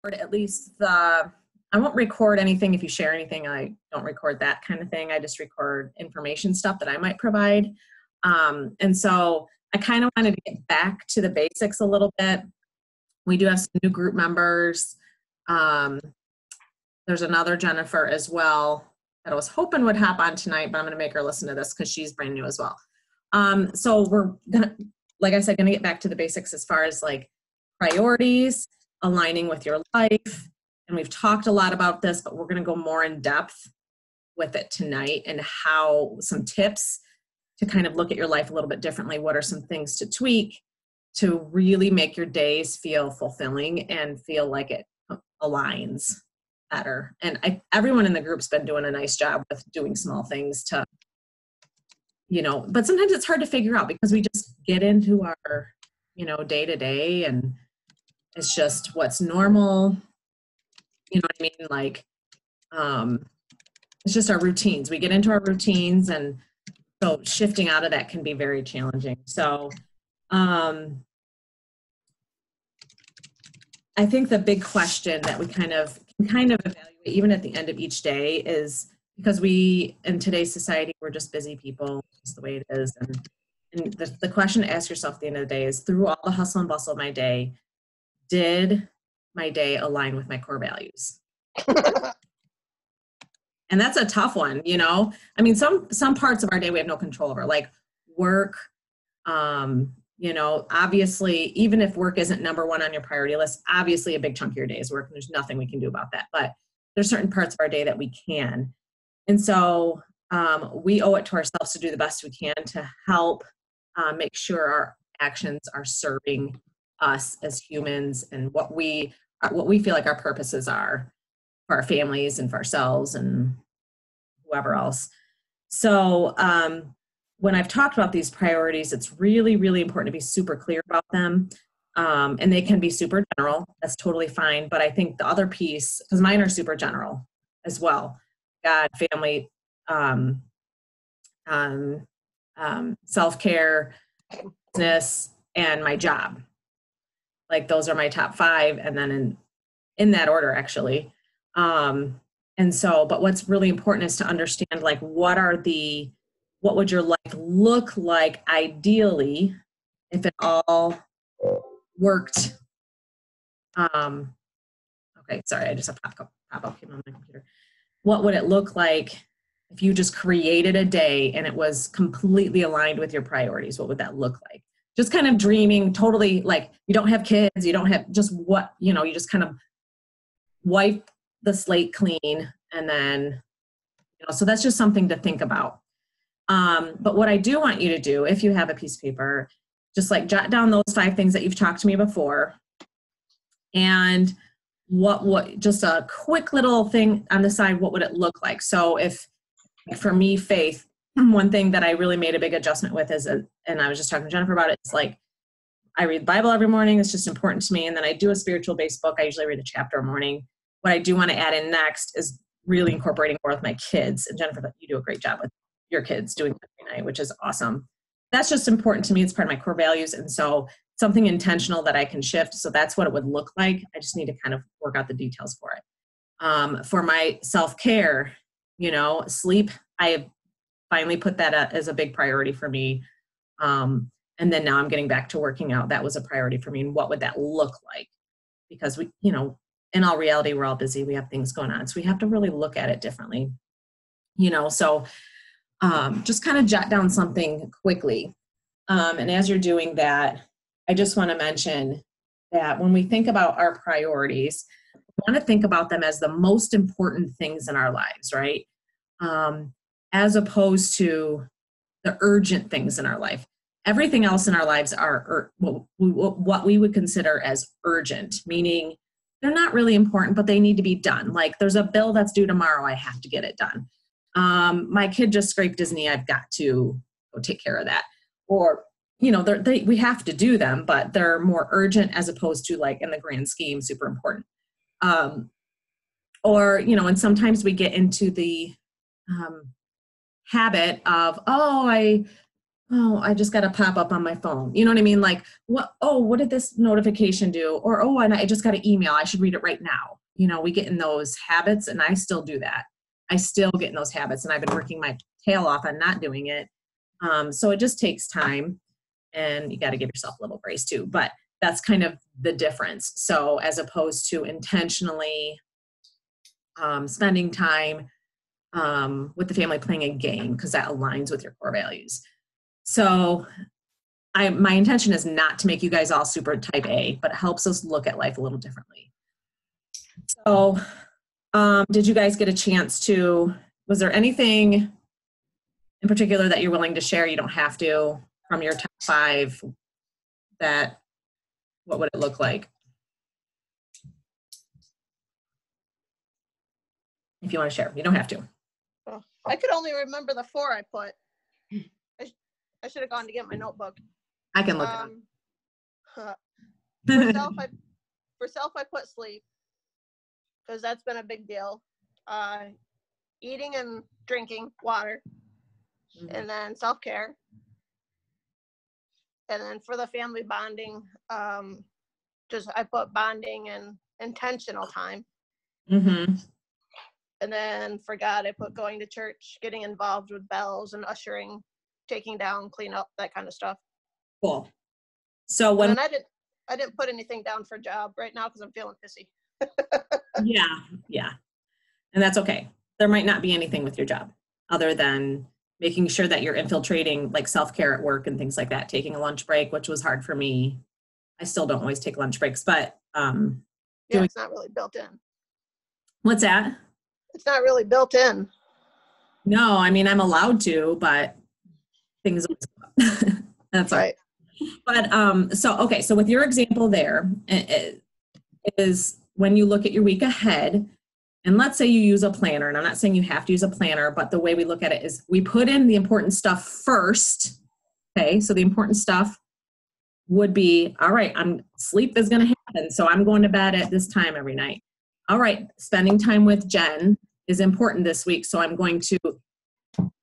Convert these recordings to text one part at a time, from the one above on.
at least I won't record anything. If you share anything, I don't record that kind of thing. I just record information stuff that I might provide. And so I kind of wanted to get back to the basics a little bit. We do have some new group members. There's another Jennifer as well that I was hoping would hop on tonight, but I'm going to make her listen to this because she's brand new as well. So we're gonna, like I said, going to get back to the basics as far as like priorities, aligning with your life. And we've talked a lot about this, but we're going to go more in depth with it tonight and how some tips to kind of look at your life a little bit differently. What are some things to tweak to really make your days feel fulfilling and feel like it aligns better? And everyone in the group's been doing a nice job with doing small things to, but sometimes it's hard to figure out because we just get into our, day to day, and it's just what's normal. You know what I mean? Like, it's just our routines. We get into our routines, and so shifting out of that can be very challenging. So, I think the big question that we kind of evaluate even at the end of each day is, because we, in today's society, we're just busy people, just the way it is. And the question to ask yourself at the end of the day is, through all the hustle and bustle of my day, did my day align with my core values? And that's a tough one, I mean, some parts of our day we have no control over, like work. Obviously, even if work isn't number one on your priority list, obviously a big chunk of your day is work, and there's nothing we can do about that. But there's certain parts of our day that we can. And so we owe it to ourselves to do the best we can to help make sure our actions are serving us as humans and what we feel like our purposes are for our families and for ourselves and whoever else. So when I've talked about these priorities, it's really, really important to be super clear about them. And they can be super general. That's totally fine. But I think the other piece, because mine are super general as well: God, family, self-care, business, and my job. Like, those are my top 5, and then in that order, actually. And so, but what's really important is to understand, like, what would your life look like ideally if it all worked? Okay, sorry, I just have pop-up came on my computer. What would it look like if you just created a day and it was completely aligned with your priorities? What would that look like? Just kind of dreaming, totally, like, you don't have kids, you don't have just what, you just kind of wipe the slate clean, and then, so that's just something to think about. But what I do want you to do, if you have a piece of paper, just like jot down those 5 things that you've talked to me before, and what just a quick little thing on the side, what would it look like? So if, for me, faith, one thing that I really made a big adjustment with is, and I was just talking to Jennifer about it, it's like, I read the Bible every morning. It's just important to me. And then I do a spiritual-based book. I usually read a chapter a morning. What I do want to add in next is really incorporating more with my kids. And Jennifer, you do a great job with your kids doing that every night, which is awesome. That's just important to me. It's part of my core values. And so something intentional that I can shift. So that's what it would look like. I just need to kind of work out the details for it. For my self-care, sleep, I have finally put that as a big priority for me. And then now I'm getting back to working out. That was a priority for me. And what would that look like? Because we, in all reality, we're all busy. We have things going on. So we have to really look at it differently, so just kind of jot down something quickly. And as you're doing that, I just want to mention that when we think about our priorities, we want to think about them as the most important things in our lives, right? As opposed to the urgent things in our life. Everything else in our lives are what we would consider as urgent, meaning they're not really important, but they need to be done. Like, there's a bill that's due tomorrow, I have to get it done. My kid just scraped his knee, I've got to go take care of that. Or, we have to do them, but they're more urgent as opposed to, like, in the grand scheme, super important. And sometimes we get into the habit of, oh, I just got a pop up on my phone. You know what I mean? Like, what did this notification do? Or, oh, and I just got an email. I should read it right now. You know, we get in those habits, and I still do that. I still get in those habits, and I've been working my tail off on not doing it. So it just takes time, and you got to give yourself a little grace too. But that's kind of the difference. So as opposed to intentionally spending time with the family playing a game, because that aligns with your core values. So my intention is not to make you guys all super type A, but it helps us look at life a little differently. So did you guys get a chance to, was there anything in particular that you're willing to share? You don't have to, from your top 5, that, what would it look like? If you want to share, you don't have to. Oh, I could only remember the 4 I put. I should have gone to get my notebook. I can look it up. For self, I put sleep, because that's been a big deal. Eating and drinking water, and then self-care. And then for the family bonding, I put bonding and intentional time. Mm-hmm. And then for God, I put going to church, getting involved with bells and ushering, taking down, clean up, that kind of stuff. Cool. So when I didn't put anything down for job right now because I'm feeling pissy. Yeah. And that's okay. There might not be anything with your job other than making sure that you're infiltrating like self-care at work and things like that, taking a lunch break, which was hard for me. I still don't always take lunch breaks, but it's not really built in. What's that? It's not really built in. No, I mean, I'm allowed to, but things that's right. But so with your example there, it is when you look at your week ahead, and let's say you use a planner, and I'm not saying you have to use a planner, but the way we look at it is we put in the important stuff first. Okay, so the important stuff would be, all right, sleep is going to happen, so I'm going to bed at this time every night. All right, spending time with Jen is important this week, so I'm going to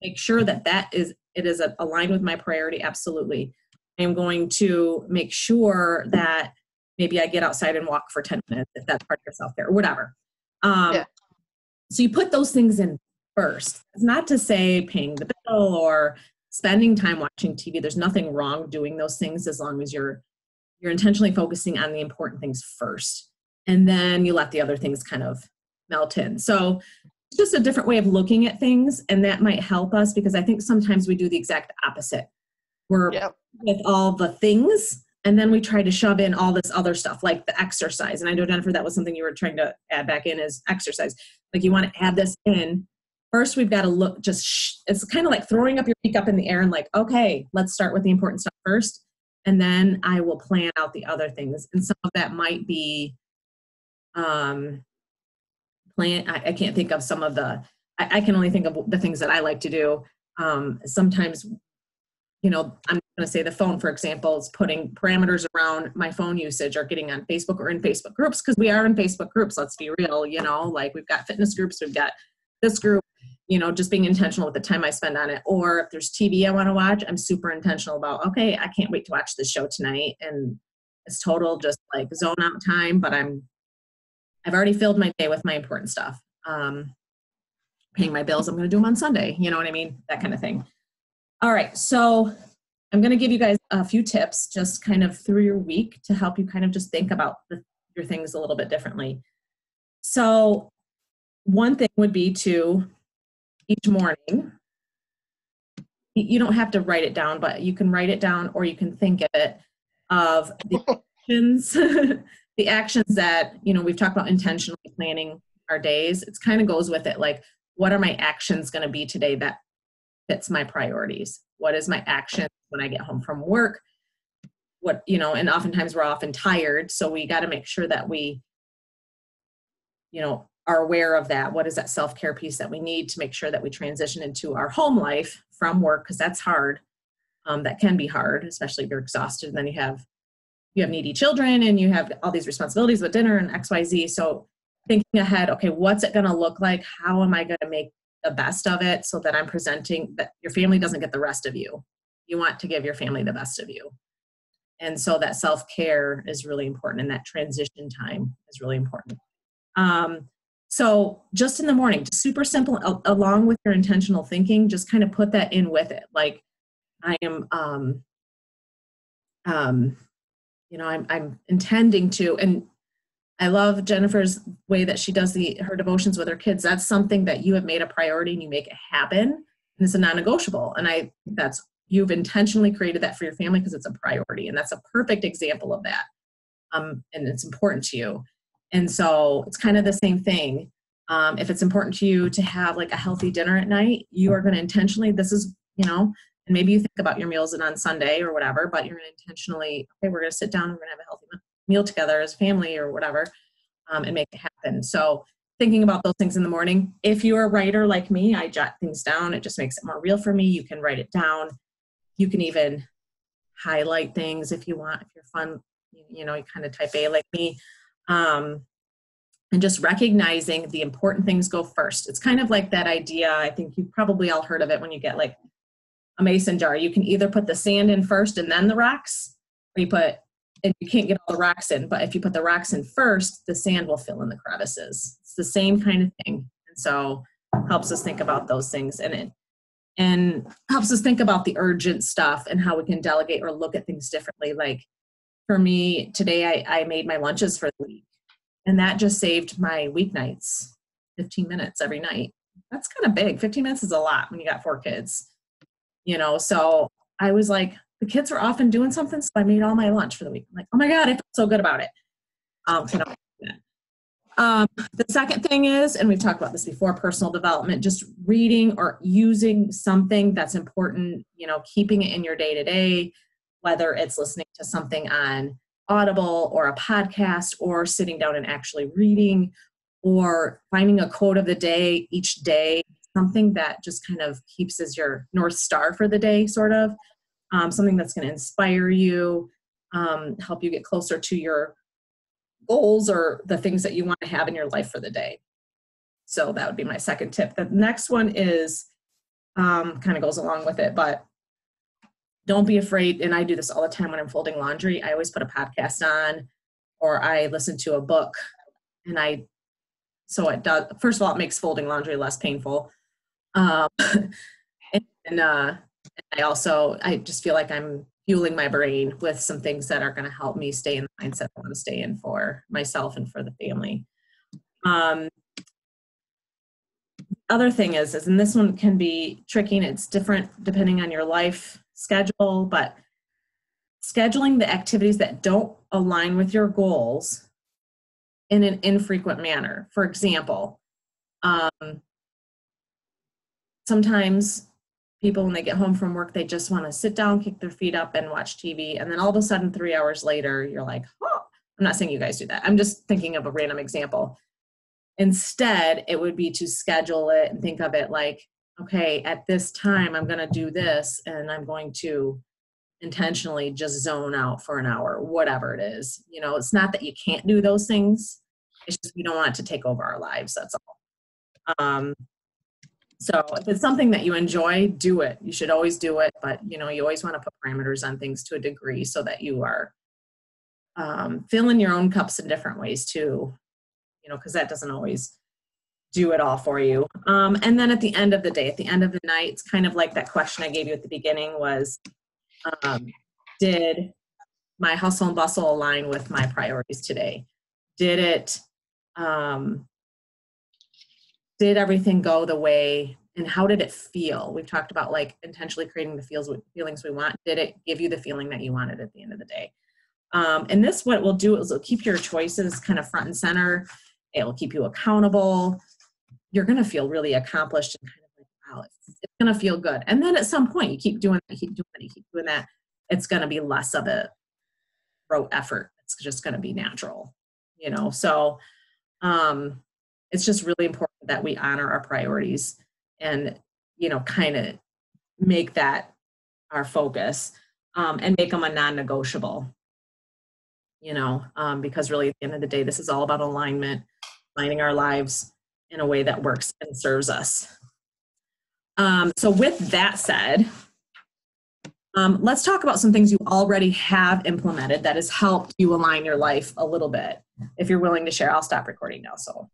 make sure that it is aligned with my priority. Absolutely. I'm going to make sure that maybe I get outside and walk for 10 minutes if that's part of your self-care or whatever. So you put those things in first. It's not to say paying the bill or spending time watching TV. There's nothing wrong doing those things as long as you're intentionally focusing on the important things first. And then you let the other things kind of melt in. So it's just a different way of looking at things, and that might help us because I think sometimes we do the exact opposite. We're with all the things, and then we try to shove in all this other stuff like the exercise. And I know, Jennifer, that was something you were trying to add back in is exercise. Like you want to add this in. First, we've got to look, it's kind of like throwing up your feet up in the air and like, okay, let's start with the important stuff first. And then I will plan out the other things. And some of that might be I can't think of some of I can only think of the things that I like to do. Sometimes, I'm going to say the phone, for example, is putting parameters around my phone usage or getting on Facebook or in Facebook groups, because we are in Facebook groups. Let's be real, like we've got fitness groups, we've got this group, just being intentional with the time I spend on it. Or if there's TV I want to watch, I'm super intentional about, okay, I can't wait to watch this show tonight. And it's total just like zone out time, but I've already filled my day with my important stuff. Paying my bills, I'm going to do them on Sunday. You know what I mean? That kind of thing. All right. So I'm going to give you guys a few tips just kind of through your week to help you kind of just think about your things a little bit differently. So one thing would be to each morning, you don't have to write it down, but you can write it down or you can think of the actions, the actions that, we've talked about intentionally planning our days. It kind of goes with it. Like, what are my actions going to be today that fits my priorities? What is my action when I get home from work? And oftentimes we're often tired. So we got to make sure that we, are aware of that. What is that self-care piece that we need to make sure that we transition into our home life from work? Because that's hard. That can be hard, especially if you're exhausted. And then you have needy children and you have all these responsibilities with dinner and XYZ. So thinking ahead, okay, what's it going to look like? How am I going to make the best of it so that I'm presenting that your family doesn't get the rest of you? You want to give your family the best of you. And so that self-care is really important, and that transition time is really important. So just in the morning, just super simple, along with your intentional thinking, just kind of put that in with it. Like I am, I'm intending to, and I love Jennifer's way that she does her devotions with her kids. That's something that you have made a priority and you make it happen. And it's a non-negotiable. And you've intentionally created that for your family because it's a priority. And that's a perfect example of that. And it's important to you. And so it's kind of the same thing. If it's important to you to have like a healthy dinner at night, you are going to intentionally, and maybe you think about your meals on Sunday or whatever, but you're going to intentionally, okay, we're going to sit down, we're going to have a healthy meal together as family or whatever, and make it happen. So thinking about those things in the morning. If you're a writer like me, I jot things down. It just makes it more real for me. You can write it down. You can even highlight things if you want, if you're fun, you kind of type A like me. And just recognizing the important things go first. It's kind of like that idea, I think you've probably all heard of it when you get like a mason jar. You can either put the sand in first and then the rocks, or and you can't get all the rocks in, but if you put the rocks in first, the sand will fill in the crevices. It's the same kind of thing. And so helps us think about those things, and helps us think about the urgent stuff and how we can delegate or look at things differently. Like for me today, I made my lunches for the week, and that just saved my weeknights 15 minutes every night. That's kind of big. 15 minutes is a lot when you got 4 kids, so I was like, the kids were often doing something, so I made all my lunch for the week. I'm like, oh my God, I feel so good about it. The second thing is, and we've talked about this before, personal development, just reading or using something that's important, keeping it in your day-to-day, whether it's listening to something on Audible or a podcast, or sitting down and actually reading, or finding a quote of the day each day, something that just kind of keeps as your North Star for the day, sort of. Something that's going to inspire you, help you get closer to your goals or the things that you want to have in your life for the day. So that would be my second tip. The next one is kind of goes along with it, but don't be afraid. And I do this all the time when I'm folding laundry. I always put a podcast on, or I listen to a book, and so it does. First of all, it makes folding laundry less painful. I just feel like I'm fueling my brain with some things that are going to help me stay in the mindset I want to stay in for myself and for the family. Other thing is, and this one can be tricky, and it's different depending on your life schedule, but scheduling the activities that don't align with your goals in an infrequent manner. For example, sometimes people, when they get home from work, they just want to sit down, kick their feet up, and watch TV. And then all of a sudden, 3 hours later, you're like, oh, I'm not saying you guys do that. I'm just thinking of a random example. Instead, it would be to schedule it and think of it like, okay, at this time, I'm going to do this, and I'm going to intentionally just zone out for an hour, whatever it is. It's not that you can't do those things. It's just we don't want it to take over our lives. That's all. So if it's something that you enjoy, do it. You should always do it, but you always want to put parameters on things to a degree so that you are filling your own cups in different ways too, because that doesn't always do it all for you. And then at the end of the day, at the end of the night, it's kind of like that question I gave you at the beginning was, did my hustle and bustle align with my priorities today? Did everything go the way, and how did it feel? We've talked about like intentionally creating the feelings we want. Did it give you the feeling that you wanted at the end of the day? And this, what it will do is it'll keep your choices kind of front and center. It will keep you accountable. You're going to feel really accomplished and kind of like, wow, it's going to feel good. And then at some point, you keep doing that, it's going to be less of a rote effort. It's just going to be natural, So it's just really important that we honor our priorities and, kind of make that our focus, and make them a non-negotiable, because really at the end of the day, this is all about alignment, aligning our lives in a way that works and serves us. So with that said, Let's talk about some things you already have implemented that has helped you align your life a little bit. If you're willing to share, I'll stop recording now. So.